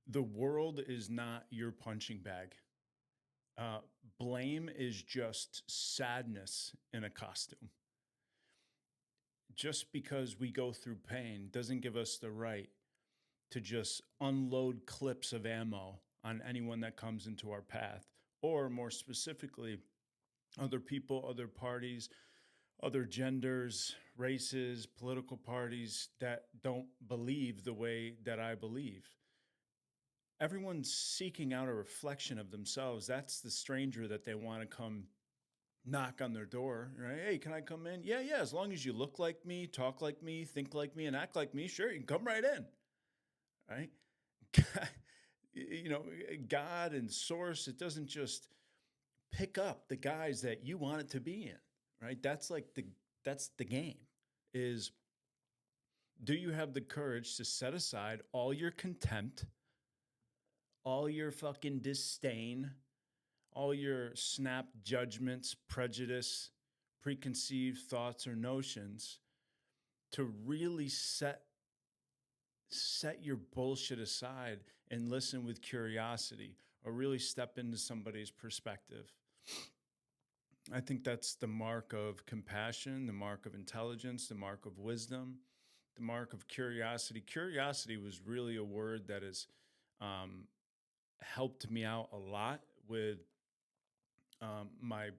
The world is not your punching bag. Uh, Blame is just sadness in a costume. Just because we go through pain doesn't give us the right to just unload clips of ammo on anyone that comes into our path, or more specifically, other people, other parties, other genders, races, political parties that don't believe the way that I believe. Everyone's seeking out a reflection of themselves. That's the stranger that they want to come knock on their door, right? Hey, can I come in? Yeah, yeah. As long as you look like me, talk like me, think like me, and act like me, sure, you can come right in, right? God and source, it doesn't just pick up the guys that you want it to be in, right? That's the game. Is do you have the courage to set aside all your contempt, all your fucking disdain, all your snap judgments, prejudice, preconceived thoughts or notions to really set your bullshit aside and listen with curiosity or really step into somebody's perspective? I think that's the mark of compassion, the mark of intelligence, the mark of wisdom, the mark of curiosity. Curiosity was really a word that has um, helped me out a lot with my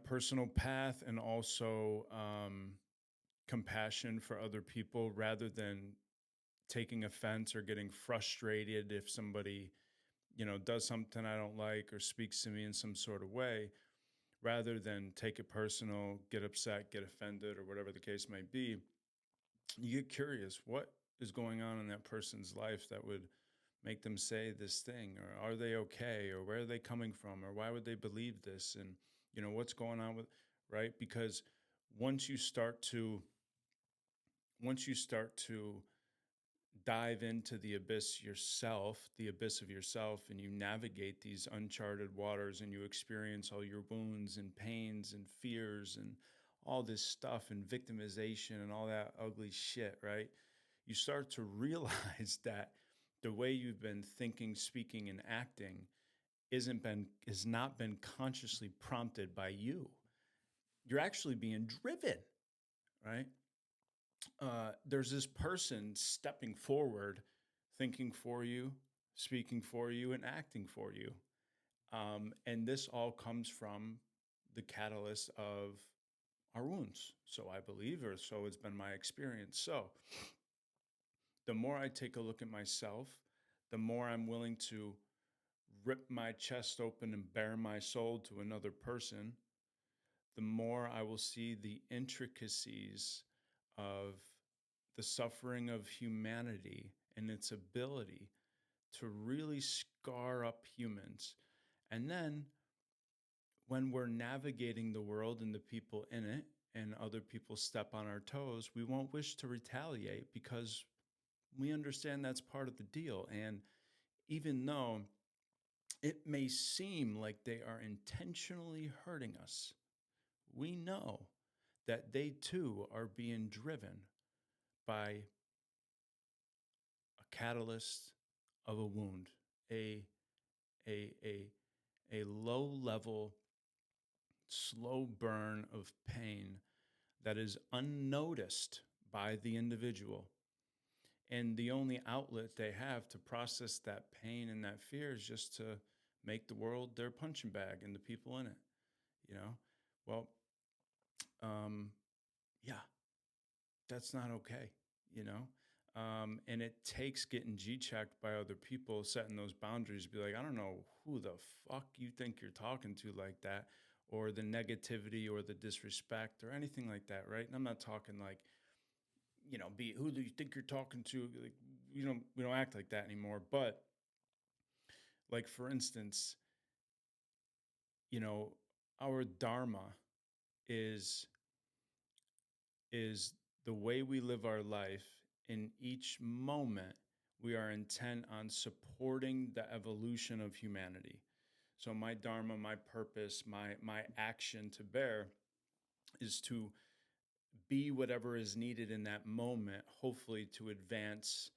personal path, and also compassion for other people, rather than taking offense or getting frustrated if somebody does something I don't like or speaks to me in some sort of way. Rather than take it personal, get upset, get offended, or whatever the case might be, you get curious. What is going on in that person's life that would make them say this thing? Or are they okay? Or where are they coming from? Or why would they believe this? And, what's going on with, right? Because once you start to, once you start to dive into the abyss yourself, the abyss of yourself, and you navigate these uncharted waters and you experience all your wounds and pains and fears and all this stuff and victimization and all that ugly shit, right? You start to realize that the way you've been thinking, speaking, and acting has not been consciously prompted by you. You're actually being driven, right? There's this person stepping forward, thinking for you, speaking for you, and acting for you. And this all comes from the catalyst of our wounds. So I believe, or so it's been my experience. So the more I take a look at myself, the more I'm willing to rip my chest open and bare my soul to another person, the more I will see the intricacies of the suffering of humanity and its ability to really scar up humans. And then when we're navigating the world and the people in it, and other people step on our toes, we won't wish to retaliate because we understand that's part of the deal. And even though it may seem like they are intentionally hurting us, we know that they too are being driven by a catalyst of a wound, a a a a low level, slow burn of pain that is unnoticed by the individual. And the only outlet they have to process that pain and that fear is just to make the world their punching bag and the people in it, you know? Well, um, yeah, that's not okay, you know? And it takes getting G checked by other people, setting those boundaries, be like, I don't know who the fuck you think you're talking to like that, or the negativity or the disrespect or anything like that, right? And I'm not talking like, be who do you think you're talking to? Like, we don't act like that anymore. But like for instance, you know, our dharma is is the way we live our life. In each moment we are intent on supporting the evolution of humanity. So my dharma, my purpose, my action to bear is to be whatever is needed in that moment, hopefully to advance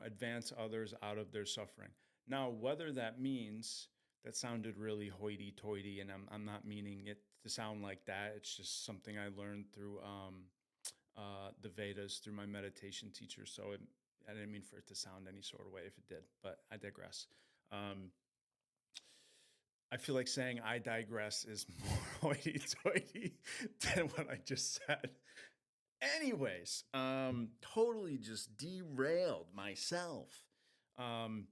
advance others out of their suffering. Now, whether that means that sounded really hoity-toity, and I'm not meaning it to sound like that. It's just something I learned through the Vedas, through my meditation teacher. So I didn't mean for it to sound any sort of way if it did, but I digress. I feel like saying I digress is more hoity-toity than what I just said. Anyways, totally just derailed myself. Um,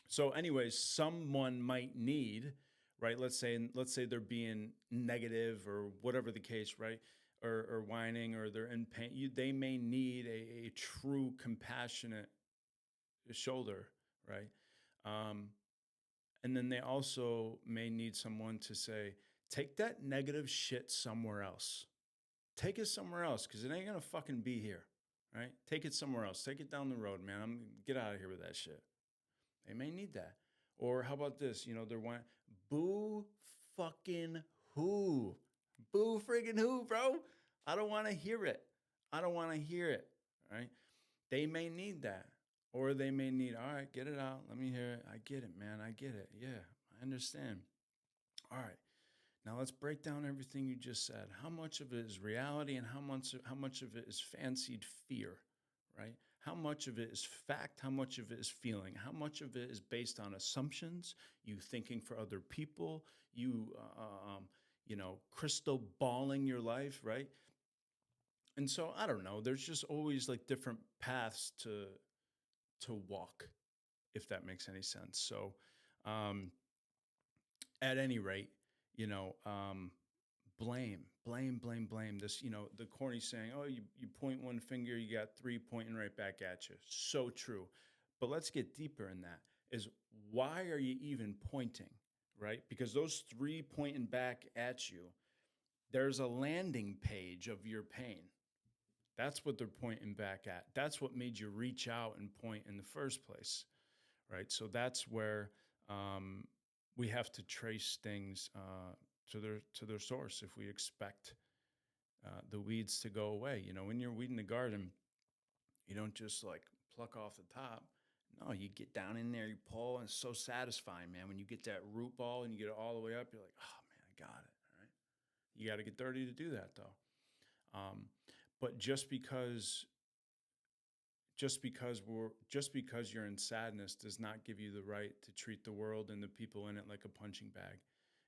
so anyways, someone might need, right? Let's say they're being negative or whatever the case, right? Or whining or they're in pain. They may need a true compassionate shoulder, right? Um, and then they also may need someone to say, take that negative shit somewhere else. Take it somewhere else because it ain't gonna fucking be here, right? Take it somewhere else. Take it down the road, man. Get out of here with that shit. They may need that. Or how about this? They're one boo fucking who? Boo friggin' who, bro? I don't want to hear it. I don't want to hear it. Right? They may need that. Or they may need, all right, get it out. Let me hear it. I get it, man. I get it. Yeah, I understand. All right. Now let's break down everything you just said. How much of it is reality and how much of it is fancied fear, right? How much of it is fact? How much of it is feeling? How much of it is based on assumptions? You thinking for other people? Crystal balling your life, right? And so I don't know. There's just always like different paths to walk, if that makes any sense. So, um, at any rate, you know, um, blame. This, the corny saying, oh, you point one finger, you got three pointing right back at you. So true. But let's get deeper in that is why are you even pointing, right? Because those three pointing back at you, there's a landing page of your pain. That's what they're pointing back at. That's what made you reach out and point in the first place, right? So that's where we have to trace things to their source if we expect the weeds to go away. When you're weeding the garden, you don't just like pluck off the top. No, you get down in there, you pull, and it's so satisfying, man. When you get that root ball and you get it all the way up, you're like, oh man, I got it. All right. You got to get dirty to do that though. But just because you're in sadness does not give you the right to treat the world and the people in it like a punching bag.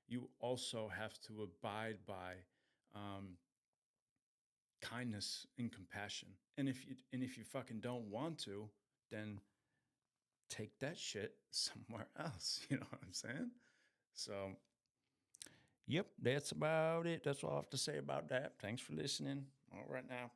You also have to abide by um, kindness and compassion. And if you fucking don't want to, then take that shit somewhere else. You know what I'm saying? So, yep, that's about it. That's all I have to say about that. Thanks for listening. All right now.